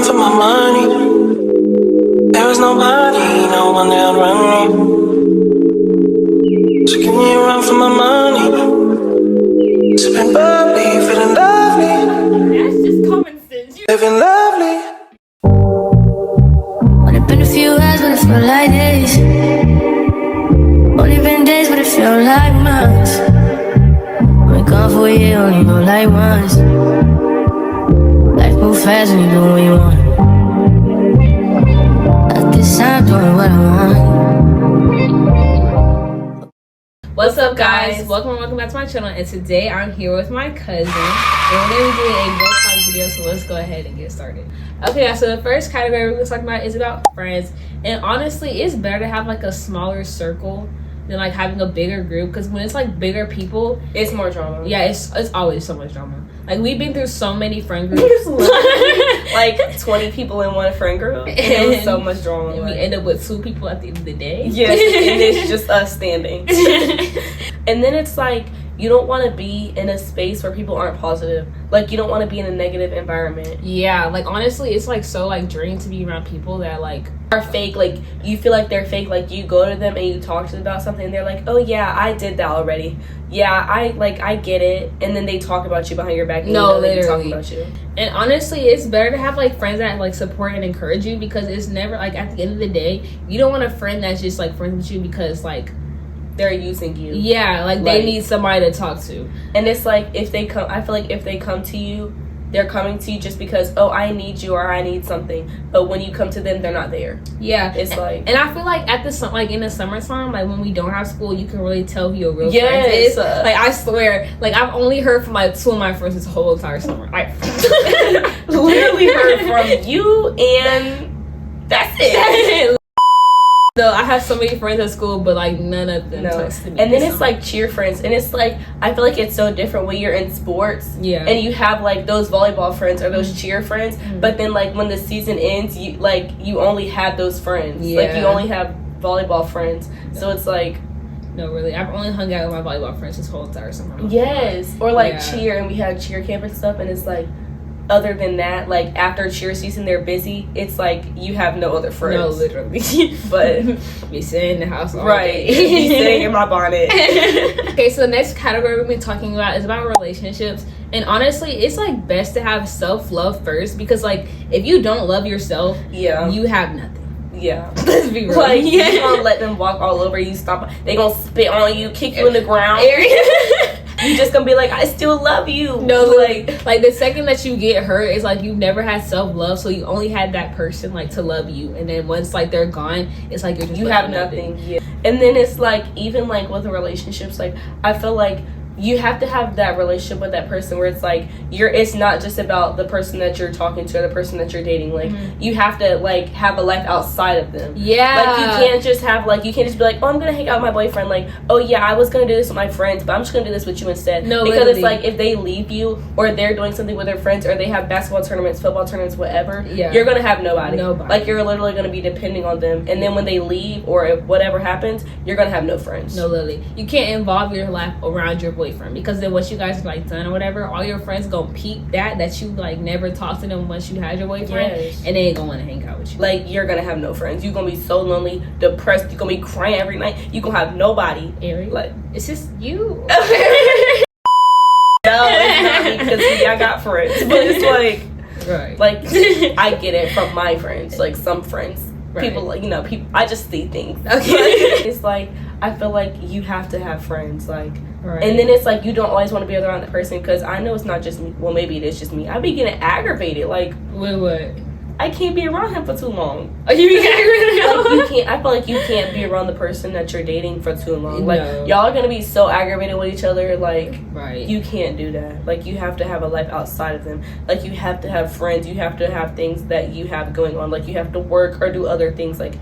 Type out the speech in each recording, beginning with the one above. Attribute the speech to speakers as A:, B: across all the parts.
A: for my money. There was nobody, no one that would run me. So give me a run for my money. Sipping bubbly, feeling lovely.
B: That's just common sense.
A: Living lovely.
C: Only been a few hours, but it felt like days. Only been days, but it felt like months. Been gone for a year, only know like once. Life move fast when you do what you want. At this time, doing what I want.
B: What's up, guys? Welcome back to my channel. And today I'm here with my cousin, and we're gonna be doing a girl talk video. So let's go ahead and get started. Okay, guys. So the first category we're gonna talk about is about friends. And honestly, it's better to have like a smaller circle than like having a bigger group, because when it's like bigger people,
D: it's more drama.
B: Yeah, it's always so much drama. Like, we've been through so many friend groups.
D: Like 20 people in one friend group. And it was so much drama.
B: And we end up with 2 people at the end of the day.
D: Yes, and it's just us standing. And then it's like, you don't want to be in a space where people aren't positive. Like, you don't want to be in a negative environment.
B: Yeah, like, honestly, it's like so like draining to be around people that like
D: are fake. Like, you feel like they're fake. Like, you go to them and you talk to them about something and they're like, oh yeah, I did that already. Yeah, I get it. And then they talk about you behind your back. And
B: no,
D: they're
B: literally
D: talking about you.
B: And honestly, it's better to have like friends that like support and encourage you, because it's never like, at the end of the day, you don't want a friend that's just like friends with you because like
D: they're using you.
B: Yeah, like they need somebody to talk to.
D: And it's like, if they come, I feel like if they come to you, they're coming to you just because, oh, I need you or I need something. But when you come to them, they're not there.
B: Yeah,
D: it's like,
B: and I feel like at the like in the summertime, like when we don't have school, you can really tell who your real friend is. Like, I swear, like I've only heard from like 2 of my friends this whole entire summer. I
D: literally heard from you, and that's it.
B: No, I have so many friends at school, but like none of them talks to me.
D: And then it's like cheer friends, and it's like, I feel like it's so different when you're in sports, and you have like those volleyball friends or those cheer friends, but then like when the season ends, you only have those friends, like you only have volleyball friends. So it's like,
B: no, really, I've only hung out with my volleyball friends this whole entire summer.
D: Yes, or like cheer, and we had cheer camp and stuff, and it's like, other than that, like after cheer season, they're busy. It's like you have no other friends.
B: No, literally.
D: But
B: be sitting in the house all
D: day. Be sitting in my bonnet.
B: Okay, so the next category we've been talking about is about relationships. And honestly, it's like best to have self-love first, because like if you don't love yourself, you have nothing.
D: Yeah.
B: Let's be real.
D: Like, you gonna let them walk all over you, stop, they gonna spit on you, kick you in the ground. You just gonna be like, I still love you.
B: No, like the second that you get hurt, it's like you never had self-love, so you only had that person like to love you, and then once like they're gone, it's like you
D: have nothing. Yeah. And then it's like, even like with the relationships, like I feel like you have to have that relationship with that person where it's like it's not just about the person that you're talking to or the person that you're dating. Like you have to like have a life outside of them. Yeah. Like you can't just be like, oh, I'm gonna hang out with my boyfriend. Like, oh yeah, I was gonna do this with my friends, but I'm just gonna do this with you instead. No, because literally, it's like if they leave you or they're doing something with their friends or they have basketball tournaments, football tournaments, whatever, you're gonna have nobody. Like you're literally gonna be depending on them, and then when they leave or if whatever happens, you're gonna have no friends.
B: No, literally, you can't involve your life around your boyfriend, because then once you guys are like done or whatever, all your friends gonna peep that you like never talked to them once you had your boyfriend, and they ain't gonna want to hang out with you.
D: Like you're gonna have no friends. You're gonna be so lonely, depressed. You're gonna be crying every night. You gonna have nobody.
B: Ari, like it's just you.
D: No, it's not me, because I got friends, but it's like, like I get it from my friends. Like some friends, people like people. I just see things. Okay, it's like I feel like you have to have friends, like. And then it's like you don't always want to be around that person, because I know it's not just me. Well, maybe it is just me. I be getting aggravated. Like,
B: with what?
D: I can't be around him for too long.
B: Oh, you be aggravated?
D: Like, you can't. I feel like you can't be around the person that you're dating for too long. Like y'all are gonna be so aggravated with each other. Like, you can't do that. Like, you have to have a life outside of them. Like, you have to have friends. You have to have things that you have going on. Like, you have to work or do other things. Like,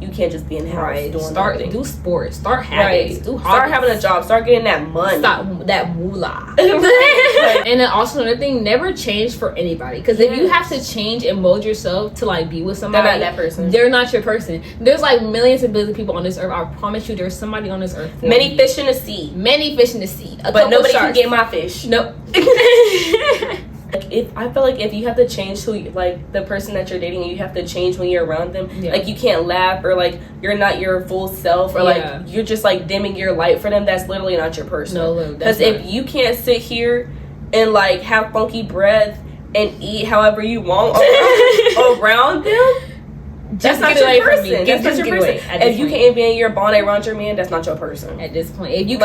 D: you can't just be in the house doing nothing.
B: Do sports. Start habits.
D: Start having a job. Start getting that money.
B: Stop that moolah. And then also another thing, never change for anybody. Because if you have to change and mold yourself to like be with somebody,
D: they're not that person.
B: They're not your person. There's like millions and billions of people on this earth. I promise you, there's somebody on this earth.
D: Many fish in the sea.
B: Many fish in the sea.
D: But nobody can get my fish.
B: Nope.
D: Like, if I feel like if you have to change who, like, the person that you're dating, and you have to change when you're around them.
B: Yeah.
D: Like, you can't laugh, or like you're not your full self, or like you're just like dimming your light for them. That's literally not your person.
B: No,
D: because if you can't sit here and like have funky breath and eat however you want around them. That's not your person. That's not your person. If you can't be in your bond around your man, that's not your person.
B: At this point, if you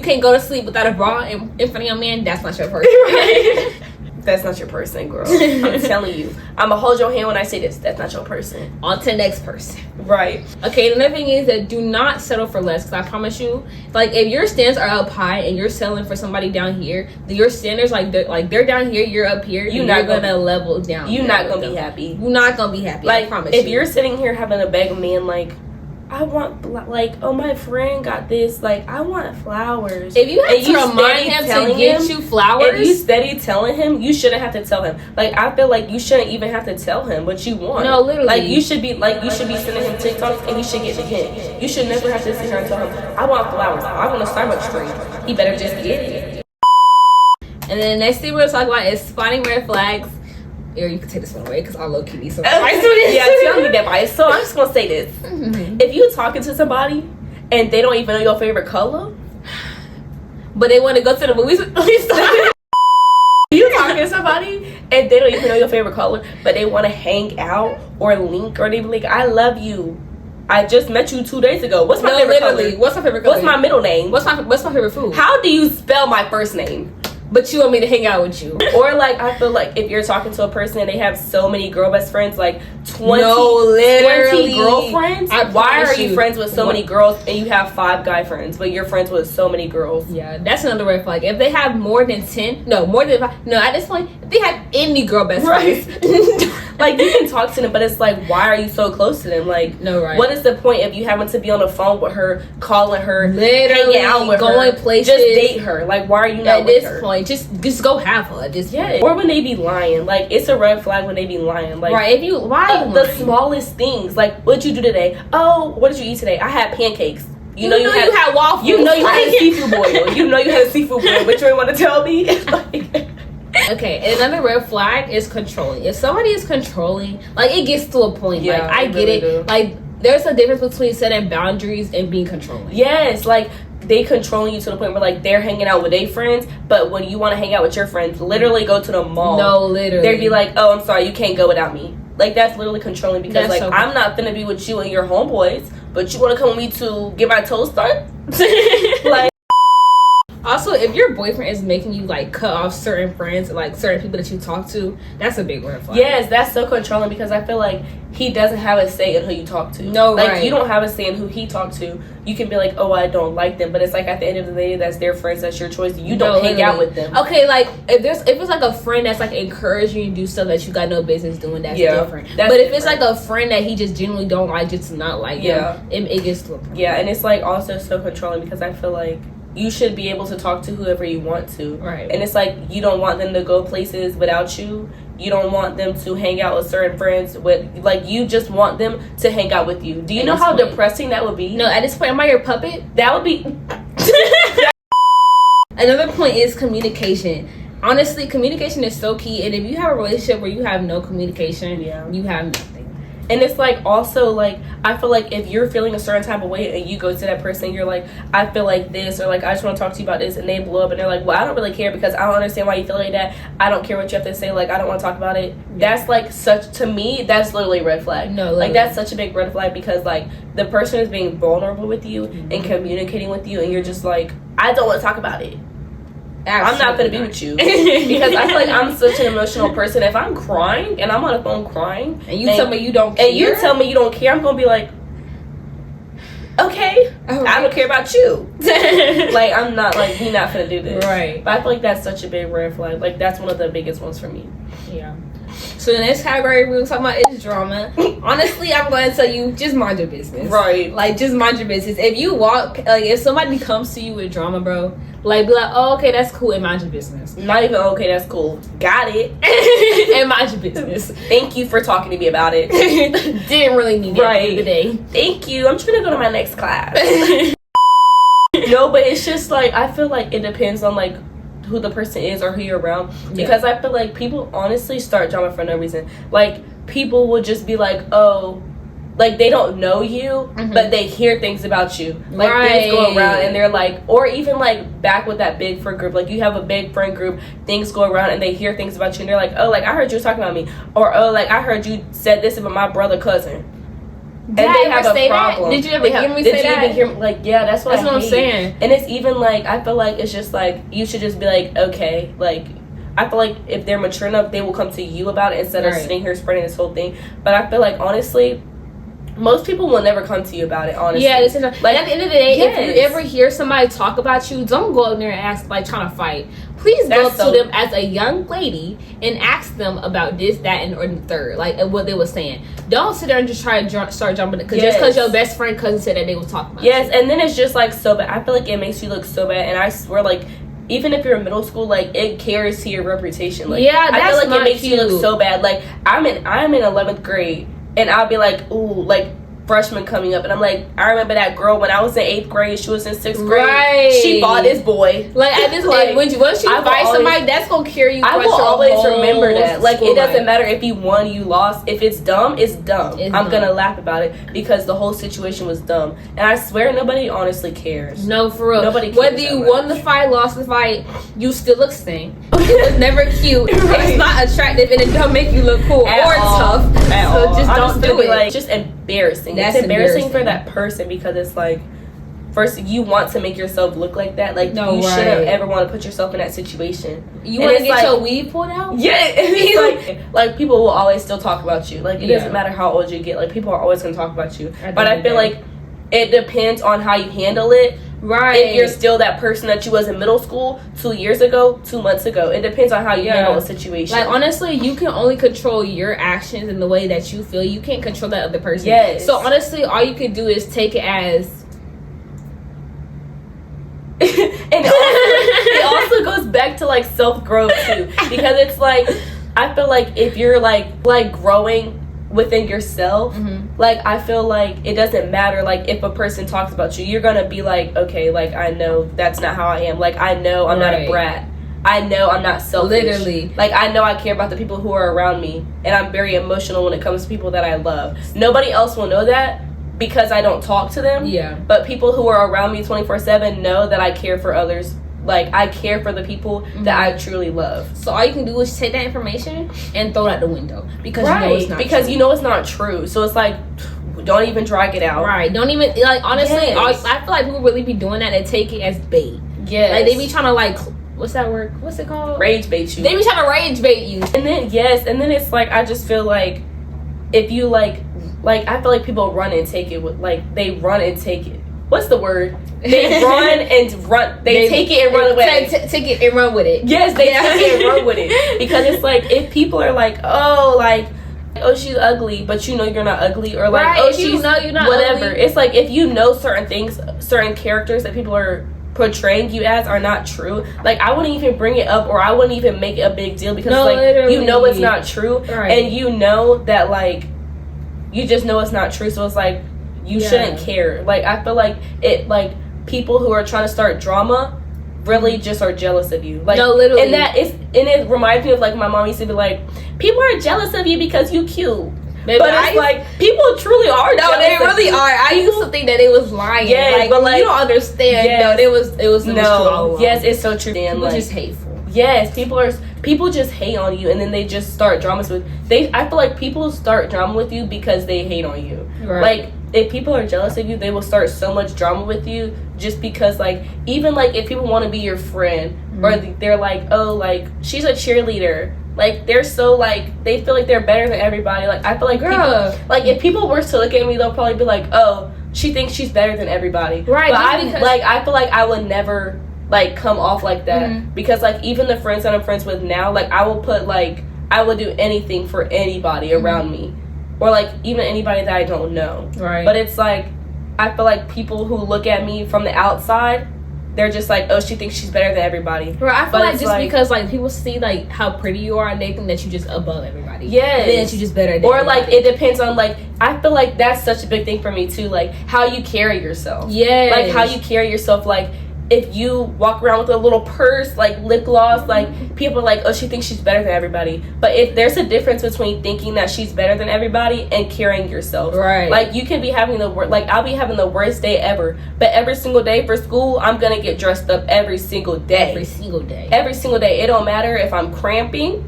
B: can't go to sleep without a bra in front of your man, that's not your person.
D: Right? That's not your person, girl. I'm telling you. I'm gonna hold your hand when I say this. That's not your person.
B: On to the next person.
D: Right.
B: Okay, another thing is that do not settle for less, because I promise you, like, if your standards are up high and you're settling for somebody down here, your standards, they're down here, you're up here, you're not gonna level down.
D: You're not gonna be happy.
B: You're not gonna be happy.
D: Like,
B: I promise
D: if
B: you.
D: you're sitting here having a beg of man, like, I want, like, oh, my friend got this, like, I want flowers.
B: If you have to remind him to get you flowers,
D: if you steady telling him, you shouldn't have to tell him. Like, I feel like you shouldn't even have to tell him what you want.
B: No, literally.
D: Like, you should be sending him TikToks, and he should get the hint. You should never have to sit here and tell him, I want flowers. I want a Starbucks drink. He better just get it.
B: And then the next thing we're gonna talk about is spotting red flags. Or you can take this one away because I'm low key need some advice to this.
D: Yeah, tell me that advice. So I'm just gonna say this: if you talking to somebody and they don't even know your favorite color,
B: but they want to go to the movies,
D: you talking to somebody and they don't even know your favorite color, but they want to hang out or link, or they be like, "I love you. I just met you 2 days ago. What's my favorite color?
B: What's my favorite color?
D: What's my middle name?
B: What's my favorite food?
D: How do you spell my first name?"
B: But you want me to hang out with you.
D: Or, like, I feel like if you're talking to a person and they have so many girl best friends, like 20 girlfriends, why are you friends with so many girls and you have 5 guy friends, but you're friends with so many girls?
B: Yeah, that's another red flag. If they have more than 10, at this point, if they have any girl best friends.
D: Like, you can talk to them, but it's like, why are you so close to them? Like,
B: no, right.
D: What is the point of you having to be on the phone with her, calling her,
B: literally
D: hanging out with
B: going
D: her,
B: places?
D: Just date her. Like, why are you not
B: at
D: with
B: this
D: her?
B: point? Just go have her at this point.
D: Or when they be lying. Like, it's a red flag when they be lying. Like,
B: right,
D: the smallest things. Like, what'd you do today? Oh, what did you eat today? I had pancakes. You know you
B: had waffles.
D: You know you had a seafood boil. You know you had a seafood boil, but you ain't want to tell me. Like,
B: okay, and another red flag is controlling. If somebody is controlling, like, it gets to a point.
D: Yeah,
B: like, I get
D: really
B: it.
D: do.
B: Like, there's a difference between setting boundaries and being controlling.
D: Yes, like, they controlling you to the point where, like, they're hanging out with their friends, but when you want to hang out with your friends, literally go to the mall.
B: No, literally.
D: They'd be like, oh, I'm sorry, you can't go without me. Like, that's literally controlling, because,
B: That's
D: like,
B: so
D: I'm not finna be with you and your homeboys, but you want to come with me to get my toes done? Like,
B: also, if your boyfriend is making you, like, cut off certain friends, like certain people that you talk to, that's a big red flag.
D: yes, that's so controlling, because I feel like he doesn't have a say in who you talk to.
B: No,
D: like,
B: right.
D: You don't have a say in who he talks to. You can be like, oh, I don't like them, but it's like, at the end of the day, that's their friends, that's your choice. You don't hang out with them.
B: Okay, like, if it's like a friend that's, like, encouraging you to do stuff that you got no business doing, that's different. But if it's like a friend that he just genuinely don't like, just not like him, it gets to a point.
D: Yeah, and it's like also so controlling, because I feel like you should be able to talk to whoever you want to.
B: Right.
D: And it's like, you don't want them to go places without you. You don't want them to hang out with certain friends with, like, you just want them to hang out with you. Do you know how depressing that would be?
B: No, at this point, am I your puppet?
D: That would be...
B: Another point is communication. Honestly, communication is so key. And if you have a relationship where you have no communication, you have nothing.
D: And it's like, also, like, I feel like if you're feeling a certain type of way and you go to that person, you're like, I feel like this, or like, I just want to talk to you about this, and they blow up and they're like, well, I don't really care, because I don't understand why you feel like that. I don't care what you have to say. Like, I don't want to talk about it. That's like to me, that's literally a red flag.
B: No,
D: like, that's such a big red flag, because like, the person is being vulnerable with you and communicating with you, and you're just like, I don't want to talk about it. I'm not gonna be with you, because I feel like I'm such an emotional person. If I'm crying and I'm on the phone crying,
B: and you tell me you don't care,
D: and you tell me you don't care, I'm gonna be like, okay, I don't care about you. Like, I'm not, like, we not gonna do this,
B: right?
D: But I feel like that's such a big red flag. Like, that's one of the biggest ones for me.
B: Yeah. So the next category we're talking about is drama. Honestly, I'm going to tell you, just mind your business.
D: Right.
B: Like, just mind your business. If you walk, like, if somebody comes to you with drama, bro, like, be like, oh, okay, that's cool, and mind your business.
D: Not even, okay, that's cool. Got it.
B: And mind your business.
D: Thank you for talking to me about it.
B: Didn't really need it at the end of the day.
D: Thank you. I'm trying to go to my next class. No, but it's just, like, I feel like it depends on, like, who the person is or who you're around. Because I feel like people honestly start drama for no reason. Like, people will just be like, oh, like, they don't know you, but they hear things about you. Like, things go around, and they're like, or even, like, back with that big friend group. Like, you have a big friend group, things go around, and they hear things about you, and they're like, oh, like, I heard you was talking about me. Or, oh, like, I heard you said this about my brother, cousin.
B: Did
D: and
B: I
D: they have
B: ever
D: a
B: say
D: problem.
B: That? Did you ever hear me say that?
D: Did you even hear me? Like, yeah, that's what
B: I'm saying.
D: And it's even, like, I feel like it's just, like, you should just be like, okay, like, I feel like if they're mature enough, they will come to you about it instead of sitting here spreading this whole thing. But I feel like, honestly, most people will never come to you about it, honestly.
B: Yeah, like, at the end of the day, if you ever hear somebody talk about you, don't go in there and ask, like, trying to fight. Please go to them as a young lady and ask them about this, that, and or the third, like what they were saying. Don't sit there and just try to start jumping because just because your best friend cousin said that they was talking about you.
D: And then it's just like so bad. I feel like it makes you look so bad, and I swear, like, even if you're in middle school, like, it carries to your reputation. Like,
B: yeah, that's
D: I feel like it makes
B: you
D: look so bad. Like, I'm in 11th grade, and I'll be like, ooh, like, freshman coming up, and I'm like, I remember that girl when I was in 8th grade, she was in 6th grade.
B: Right.
D: She fought this boy.
B: Like, at this
D: like,
B: once you fight somebody, that's gonna carry you.
D: I will always remember that. Like, it doesn't matter if you won, you lost. If it's dumb, it's dumb. I'm gonna laugh about it because the whole situation was dumb. And I swear nobody honestly cares.
B: No, for real.
D: Nobody cares.
B: Whether you won the fight, lost the fight, you still look stink. It was never cute. It's not attractive, and it don't make you look cool or tough. So just don't do it.
D: Like, just embarrassing.
B: That's
D: it's embarrassing for that person because it's like, first, you want to make yourself look like that. Like, you shouldn't ever want to put yourself in that situation.
B: You want to get your weed pulled out?
D: Yeah. It's like people will always still talk about you. Like, it doesn't matter how old you get. Like, people are always going to talk about you. But I feel like it depends on how you handle it.
B: Right.
D: If you're still that person that you was in middle school 2 years ago, 2 months ago. It depends on how you handle a situation.
B: Like, honestly, you can only control your actions and the way that you feel. You can't control that other person.
D: Yes.
B: So, honestly, all you can do is take it as...
D: And it also goes back to, like, self-growth, too. Because it's, like, I feel like if you're, like growing within yourself, like, I feel like it doesn't matter, like, if a person talks about you, you're gonna be like, okay, like, I know that's not how I am. Like, I know I'm not a brat. I know I'm not selfish.
B: Literally.
D: Like, I know I care about the people who are around me, and I'm very emotional when it comes to people that I love. Nobody else will know that because I don't talk to them.
B: Yeah.
D: But people who are around me 24/7 know that I care for others. Like, I care for the people that I truly love.
B: So all you can do is take that information and throw it out the window because you know it's not true.
D: You know it's not true. So it's like, don't even drag it out.
B: Right. Don't even, like, honestly, I feel like people really be doing that and take it as bait.
D: Yes.
B: Like, they be trying to, like, what's that word? What's it called?
D: Rage bait you.
B: They be trying to rage bait you.
D: And then it's like, I just feel like if you like I feel like people run and take it with, like, they run and take it. What's the word? They run and run. They take it and run away.
B: Take it and run with it.
D: Yes, they take it and run with it. Because it's like, if people are like, oh, she's ugly, but you know you're not ugly, or like, oh, she's
B: you're not
D: whatever.
B: ugly.
D: It's like, if you know certain things, certain characters that people are portraying you as are not true, like, I wouldn't even bring it up, or I wouldn't even make it a big deal because
B: literally.
D: You know it's not true, and you know that, like, you just know it's not true, so it's like, you shouldn't care. Like, I feel like it, like, people who are trying to start drama really just are jealous of you. Like,
B: literally.
D: And it reminds me of, like, my mom used to be like, people are jealous of you because you cute. Maybe, but it's like, people truly are jealous.
B: No, they really are. I used to think that they was lying.
D: Yeah,
B: like,
D: but, like,
B: you don't understand.
D: Yes,
B: no, it was
D: no. Yes, it's so true.
B: People
D: like,
B: just hateful.
D: Yes, people just hate on you, and then they just start dramas with. I feel like people start drama with you because they hate on you.
B: Right.
D: Like, if people are jealous of you, they will start so much drama with you just because, like, even, like, if people want to be your friend, or they're like, oh, like, she's a cheerleader. Like, they're so, like, they feel like they're better than everybody. Like, I feel like people, like, if people were to look at me, they'll probably be like, oh, she thinks she's better than everybody.
B: Right.
D: But I feel like I would never, like, come off like that. Because, like, even the friends that I'm friends with now, like, I will put, like, I would do anything for anybody around me. Or, like, even anybody that I don't know.
B: Right.
D: But it's like, I feel like people who look at me from the outside, they're just like, oh, she thinks she's better than everybody.
B: Right. I feel like just because, like, people see, like, how pretty you are, and they think that you just above everybody.
D: Yes.
B: And then that you just better than
D: Or,
B: everybody.
D: like, it depends on, like, I feel like that's such a big thing for me, too. Like, how you carry yourself.
B: Yes.
D: Like, how you carry yourself, like, if you walk around with a little purse, like lip gloss, like people are like, oh, she thinks she's better than everybody. But if there's a difference between thinking that she's better than everybody and carrying yourself.
B: Right.
D: Like you can be having I'll be having the worst day ever, but every single day for school, I'm gonna get dressed up every single day.
B: Every single day.
D: Every single day. It don't matter if I'm cramping,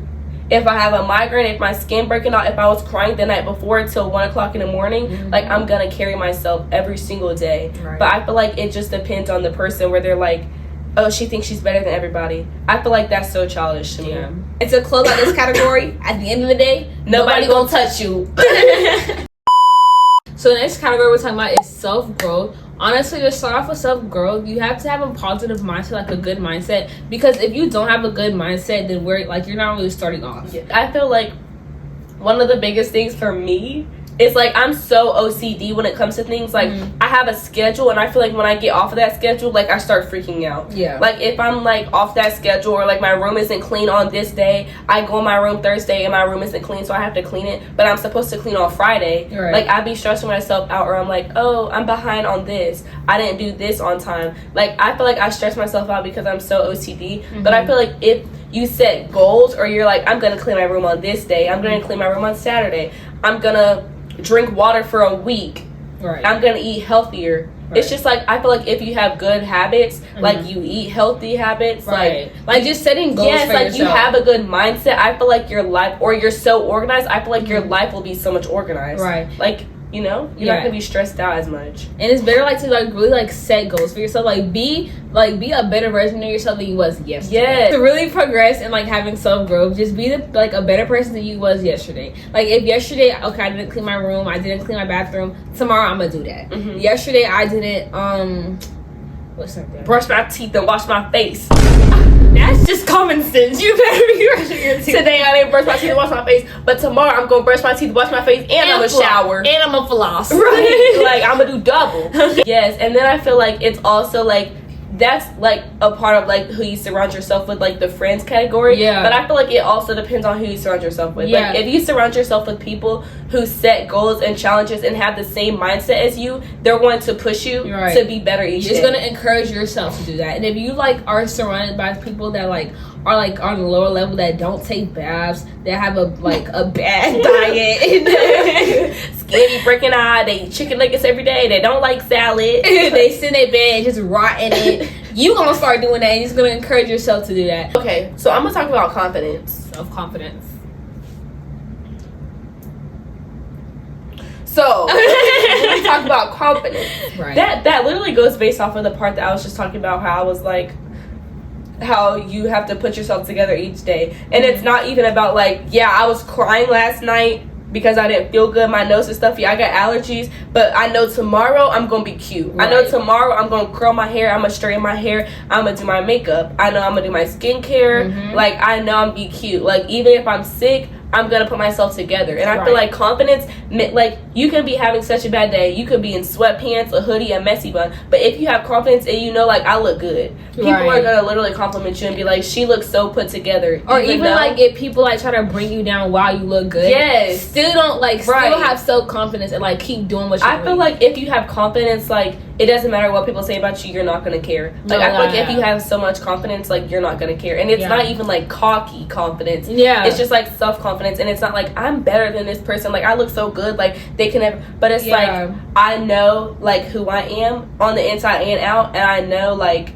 D: if I have a migraine, if my skin breaking out, if I was crying the night before till 1 o'clock in the morning, like I'm gonna carry myself every single day.
B: Right.
D: But I feel like it just depends on the person where they're like, oh, she thinks she's better than everybody. I feel like that's so childish to me.
B: Yeah. And to close out this category, at the end of the day, nobody gonna touch you. So the next category we're talking about is self-growth. Honestly, to start off with self-growth, you have to have a positive mindset, like a good mindset. Because if you don't have a good mindset, then you're not really starting off.
D: Yeah. I feel like one of the biggest things for me is like I'm so OCD when it comes to things. Like I have a schedule, and I feel like when I get off of that schedule, like I start freaking out.
B: Yeah.
D: Like if I'm like off that schedule, or like my room isn't clean on this day, I go in my room Thursday and my room isn't clean, so I have to clean it. But I'm supposed to clean on Friday.
B: Right.
D: Like I be stressing myself out, or I'm like, oh, I'm behind on this. I didn't do this on time. Like I feel like I stress myself out because I'm so OCD. But I feel like if you set goals, or you're like, I'm gonna clean my room on this day, I'm gonna clean my room on Saturday, I'm gonna drink water for a week,
B: right,
D: I'm gonna eat healthier. Right. It's just like I feel like if you have good habits, like you eat healthy habits,
B: right, like just setting goals for
D: like
B: yourself.
D: You have a good mindset, I feel like your life, or you're so organized, I feel like your life will be so much organized. Right. Like, you know, you're not gonna be stressed out as much.
B: And it's better like to like really like set goals for yourself. Like be a better version of yourself than you was yesterday. Yes. To really progress and like having self growth, just be like a better person than you was yesterday. Like if yesterday, okay, I didn't clean my room, I didn't clean my bathroom, tomorrow I'm gonna do that. Yesterday I didn't what's that?
D: Brush my teeth and wash my face.
B: That's just common sense. You better be brushing your teeth.
D: Today I didn't brush my teeth and wash my face, but tomorrow I'm gonna brush my teeth, wash my face, and I'm gonna shower.
B: And I'm gonna floss.
D: Right. Like I'm gonna do double. Yes, and then I feel like it's also like that's like a part of like who you surround yourself with, like the friends category. Yeah. But I feel like it also depends on who you surround yourself with. Yeah. Like if you surround yourself with people who set goals and challenges and have the same mindset as you, they're going to push you to be better each day.
B: You're just gonna encourage yourself to do that. And if you like are surrounded by people that like are like on a lower level, that don't take baths, that have a bad diet,
D: skinny, breaking eye, they eat chicken nuggets every day, they don't like salad,
B: they sit in their bed and just rot in it, you gonna start doing that, and you're just gonna encourage yourself to do that.
D: Okay, so I'm gonna talk about confidence.
B: Self-confidence.
D: So when we talk about confidence,
B: right,
D: that literally goes based off of the part that I was just talking about, how I was like, how you have to put yourself together each day. And it's not even about like, yeah, I was crying last night because I didn't feel good, my nose is stuffy, I got allergies, but I know tomorrow I'm gonna be cute. Right. I know tomorrow I'm gonna curl my hair, I'm gonna straighten my hair, I'm gonna do my makeup, I know I'm gonna do my skincare, like I know I'm gonna be cute. Like even if I'm sick, I'm gonna put myself together. And I feel like confidence, like you can be having such a bad day, you could be in sweatpants, a hoodie, a messy bun, but if you have confidence and you know like I look good, people are gonna literally compliment you and be like, she looks so put together.
B: Or even like if people like try to bring you down while you look good, still don't like still have self-confidence and like keep doing what you're doing.
D: I feel like if you have confidence, like it doesn't matter what people say about you, you're not gonna care. Like I feel like if you have so much confidence, like you're not gonna care. And it's not even like cocky confidence. Yeah. It's just like self-confidence. And it's not like I'm better than this person, like I look so good, like they can never, but it's like I know like who I am on the inside and out, and I know like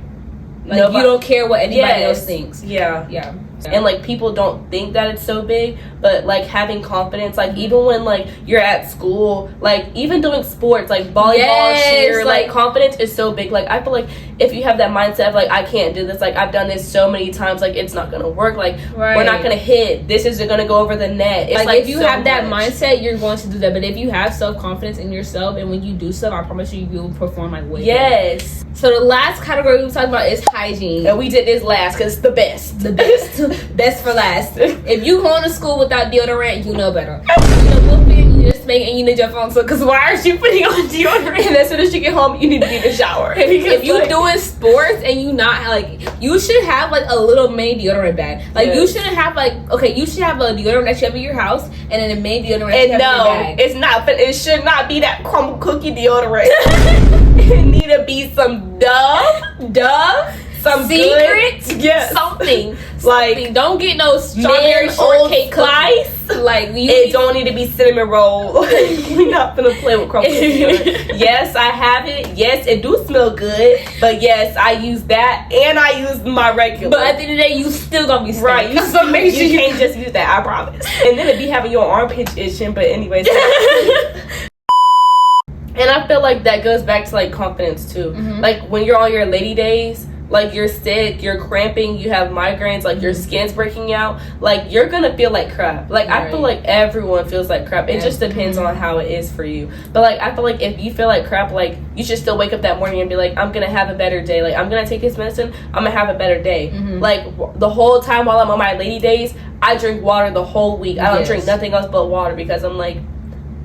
B: you don't care what anybody else thinks.
D: Yeah. And like people don't think that it's so big, but like having confidence, like even when like you're at school, like even doing sports like volleyball, cheer, like confidence is so big. Like I feel like if you have that mindset of like I can't do this, like I've done this so many times, like it's not gonna work, like we're not gonna hit, this isn't gonna go over the net. It's like
B: if you have that mindset, you're going to do that. But if you have self-confidence in yourself, and when you do stuff, I promise you will perform like way better. So the last category we talked about is hygiene,
D: and we did this last because it's the best.
B: Best for last. If you going to school without deodorant, you know better. You know, whooping, you just make and you need your phone. So, because why are you putting on deodorant?
D: And as soon as you get home, you need to be in the shower.
B: If you doing sports and you not like, you should have like a little mini deodorant bag. Like you shouldn't have like, okay, you should have a deodorant that you have in your house and then a mini deodorant that you have in your bag.
D: It's not. But it should not be that crumble cookie deodorant. It need to be some Dove. Some
B: Secret,
D: yes.
B: something.
D: Like,
B: don't get no strawberry shortcake
D: slice.
B: Like
D: it don't need to be cinnamon roll. We're not gonna play with crumble deodorant. Yes, I have it. Yes, it do smell good. But yes, I use that and I use my regular.
B: But at the end of the day, you still gonna be stank.
D: Right. You still make sure you can't just use that. I promise. And then it be having your armpit itching. But anyways. And I feel like that goes back to like confidence too.
B: Mm-hmm.
D: Like when you're on your lady days, like you're sick, you're cramping, you have migraines, like your skin's breaking out, like you're gonna feel like crap. Like I feel like everyone feels like crap. It just depends on how it is for you. But like I feel like if you feel like crap, like you should still wake up that morning and be like, I'm gonna have a better day. Like I'm gonna take this medicine, I'm gonna have a better day. Like the whole time while I'm on my lady days, I drink water the whole week. I don't drink nothing else but water because I'm like,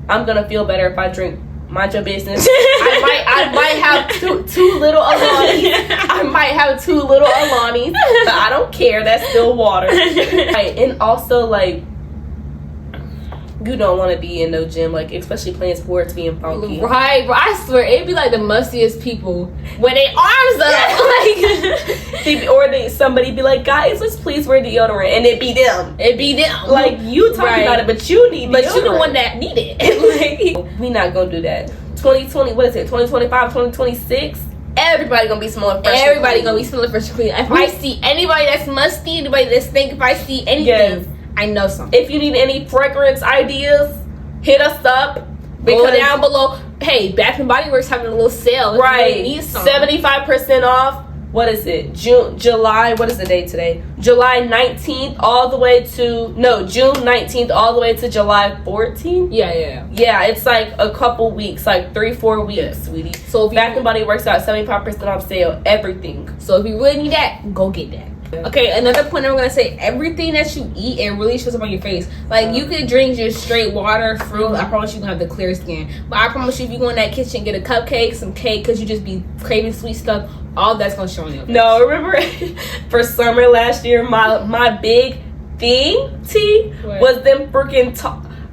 D: I'm gonna feel better if I drink. Mind your business. I might have two little Alanis. I might have 2 little Alanis, but I don't care. That's still water. Right. And also, like, you don't want to be in no gym, like, especially playing sports, being funky.
B: Right, bro. I swear, it'd be like the mustiest people when they arms up.
D: Like, somebody be like, guys, let's please wear deodorant. And it'd be them. Like, you talking about it, but you need deodorant.
B: But you the one that need it.
D: Like, we not gonna do that. 2020, what is it? 2025, 2026? Everybody gonna be smelling fresh.
B: Everybody gonna be smelling fresh and clean. If I see anybody that's musty, anybody that's stink, if I see anything, I know something.
D: If you need any fragrance ideas, hit us up.
B: Go down below. Hey, Bath and Body Works having a little sale.
D: Right. 75% off. What is it? July, what is the date today? July 19th all the way to, June 19th all the way to July 14th?
B: Yeah.
D: Yeah, it's like a couple weeks, like 3-4 weeks, sweetie. So if Bath and Body Works out 75% off sale, everything.
B: So if you really need that, go get that. Okay, another point I'm gonna say, everything that you eat, it really shows up on your face. Like you could drink just straight water, fruit. I promise you're gonna have the clear skin. But I promise you, if you go in that kitchen, get a cupcake, some cake, cause you just be craving sweet stuff, all that's gonna show on your face.
D: No, remember for summer last year, my big thing was them freaking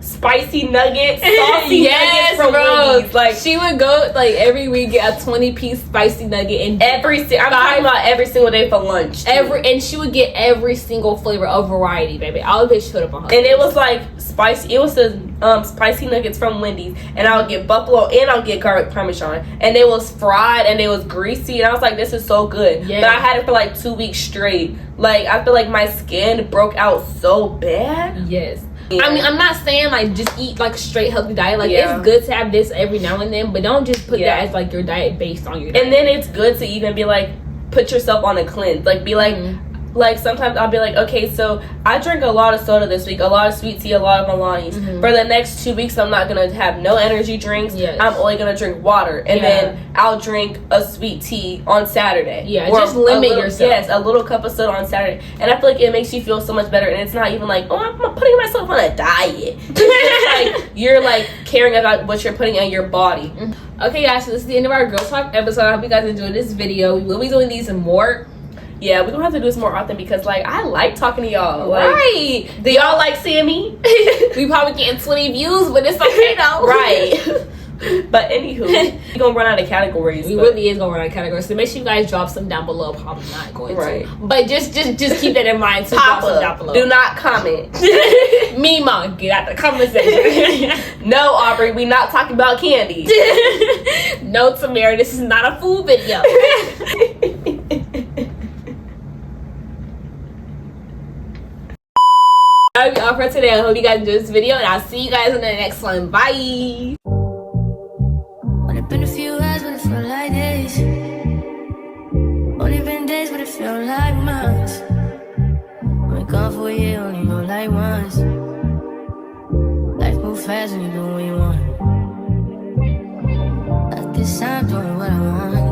D: spicy nuggets, saucy nuggets from Wendy's. Like
B: she would go like every week get a 20-piece spicy nugget and
D: I'm talking about every single day for lunch.
B: And she would get every single flavor of variety, baby. All of it showed up on her.
D: And it was like spicy. It was the spicy nuggets from Wendy's, and I would get buffalo and I'll get garlic parmesan, and they was fried and they was greasy, and I was like, this is so good. Yeah. But I had it for like 2 weeks straight. Like I feel like my skin broke out so bad.
B: Yes. Yeah. I mean, I'm not saying like just eat like a straight healthy diet. Like it's good to have this every now and then, but don't just put that as like your diet based on your diet.
D: And then it's good to even be like, put yourself on a cleanse. Like be like, like sometimes I'll be like, okay, so I drank a lot of soda this week, a lot of sweet tea, a lot of Alanis. For the next 2 weeks, I'm not gonna have no energy drinks. I'm only gonna drink water, and then I'll drink a sweet tea on Saturday.
B: Or just limit yourself.
D: Yes, a little cup of soda on Saturday, and I feel like it makes you feel so much better. And it's not even like, oh, I'm putting myself on a diet. It's like you're like caring about what you're putting in your body.
B: Okay, guys, so this is the end of our Girl Talk episode. I hope you guys enjoyed this video. We will be doing these more.
D: Yeah, we're gonna have to do this more often because like I like talking to y'all. Like,
B: right.
D: Do y'all like seeing me?
B: We probably getting 20 views, but it's okay though.
D: Right. But anywho, we're gonna run out of categories.
B: We really is gonna run out of categories. So make sure you guys drop some down below. Probably not going to. But just keep that in mind. So drop some down below.
D: Do not comment.
B: Mima, get out the comment section.
D: No, Aubrey, we not talking about candy.
B: No, Tamara, this is not a food video. That'll be all for today. I hope you guys enjoyed this video, and I'll see you guys in the next one. Bye.
C: Only been a few hours, but it felt like days. Only been days, but it felt like months. Been gone for a year, only know like once. Life move fast when you do what you want. At this time, doing what I want.